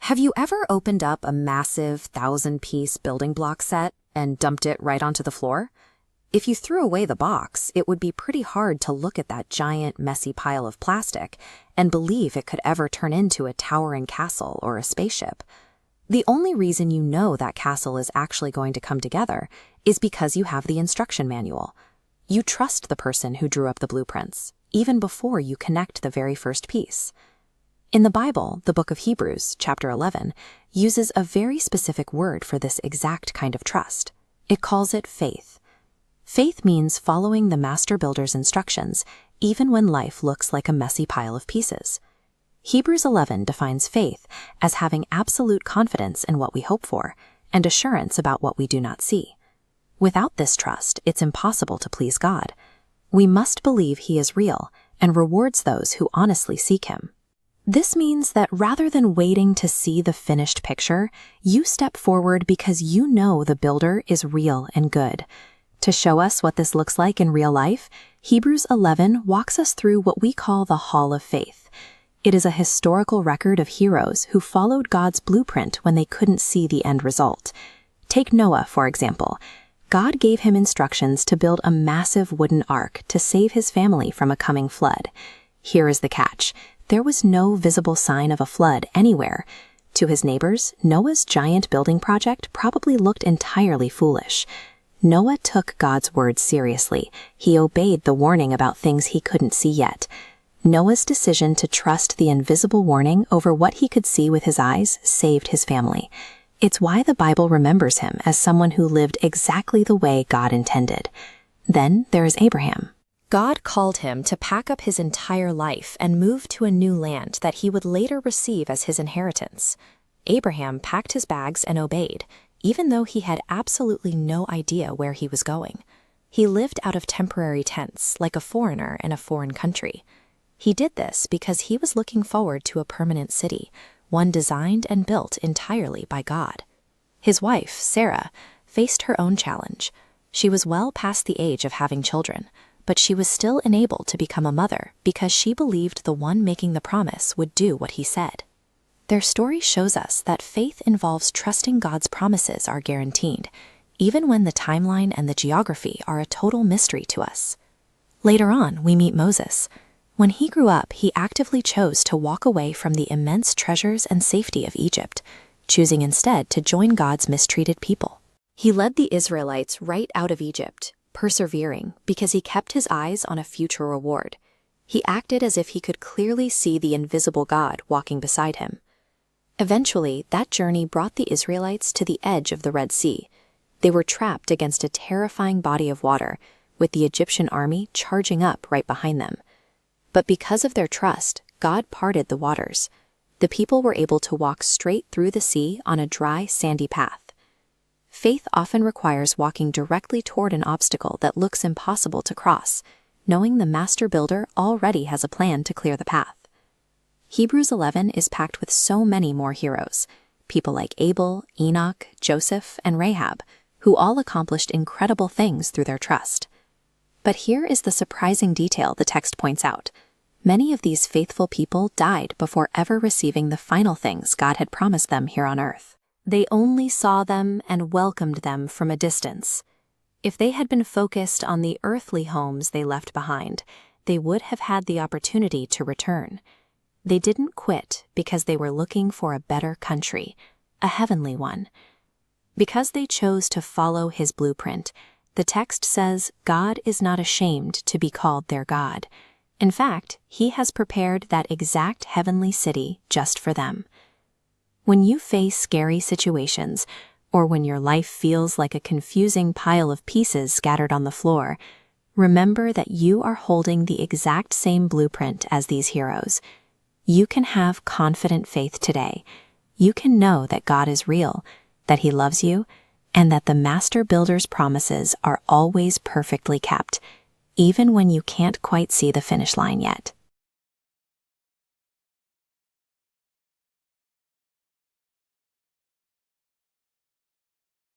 Have you ever opened up a massive 1,000-piece building block set and dumped it right onto the floor? If you threw away the box, it would be pretty hard to look at that giant, messy pile of plastic and believe it could ever turn into a towering castle or a spaceship. The only reason you know that castle is actually going to come together is because you have the instruction manual. You trust the person who drew up the blueprints, even before you connect the very first piece. In the Bible, the book of Hebrews, chapter 11, uses a very specific word for this exact kind of trust. It calls it faith. Faith means following the master builder's instructions, even when life looks like a messy pile of pieces. Hebrews 11 defines faith as having absolute confidence in what we hope for and assurance about what we do not see. Without this trust, it's impossible to please God. We must believe He is real and rewards those who honestly seek Him. This means that rather than waiting to see the finished picture, you step forward because you know the builder is real and good. To show us what this looks like in real life, Hebrews 11 walks us through what we call the Hall of Faith. It is a historical record of heroes who followed God's blueprint when they couldn't see the end result. Take Noah, for example. God gave him instructions to build a massive wooden ark to save his family from a coming flood. Here is the catch. There was no visible sign of a flood anywhere. To his neighbors, Noah's giant building project probably looked entirely foolish. Noah took God's word seriously. He obeyed the warning about things he couldn't see yet. Noah's decision to trust the invisible warning over what he could see with his eyes saved his family. It's why the Bible remembers him as someone who lived exactly the way God intended. Then there is Abraham. God called him to pack up his entire life and move to a new land that he would later receive as his inheritance. Abraham packed his bags and obeyed, even though he had absolutely no idea where he was going. He lived out of temporary tents, like a foreigner in a foreign country. He did this because he was looking forward to a permanent city, one designed and built entirely by God. His wife, Sarah, faced her own challenge. She was well past the age of having children, but she was still enabled to become a mother because she believed the one making the promise would do what he said. Their story shows us that faith involves trusting God's promises are guaranteed, even when the timeline and the geography are a total mystery to us. Later on, we meet Moses. When he grew up, he actively chose to walk away from the immense treasures and safety of Egypt, choosing instead to join God's mistreated people. He led the Israelites right out of Egypt, persevering because he kept his eyes on a future reward. He acted as if he could clearly see the invisible God walking beside him. Eventually, that journey brought the Israelites to the edge of the Red Sea. They were trapped against a terrifying body of water, with the Egyptian army charging up right behind them. But because of their trust, God parted the waters. The people were able to walk straight through the sea on a dry, sandy path. Faith often requires walking directly toward an obstacle that looks impossible to cross, knowing the master builder already has a plan to clear the path. Hebrews 11 is packed with so many more heroes, people like Abel, Enoch, Joseph, and Rahab, who all accomplished incredible things through their trust. But here is the surprising detail the text points out. Many of these faithful people died before ever receiving the final things God had promised them here on earth. They only saw them and welcomed them from a distance. If they had been focused on the earthly homes they left behind, they would have had the opportunity to return. They didn't quit because they were looking for a better country, a heavenly one. Because they chose to follow His blueprint, the text says God is not ashamed to be called their God. In fact, He has prepared that exact heavenly city just for them. When you face scary situations, or when your life feels like a confusing pile of pieces scattered on the floor, remember that you are holding the exact same blueprint as these heroes. You can have confident faith today. You can know that God is real, that He loves you, and that the Master Builder's promises are always perfectly kept, even when you can't quite see the finish line yet.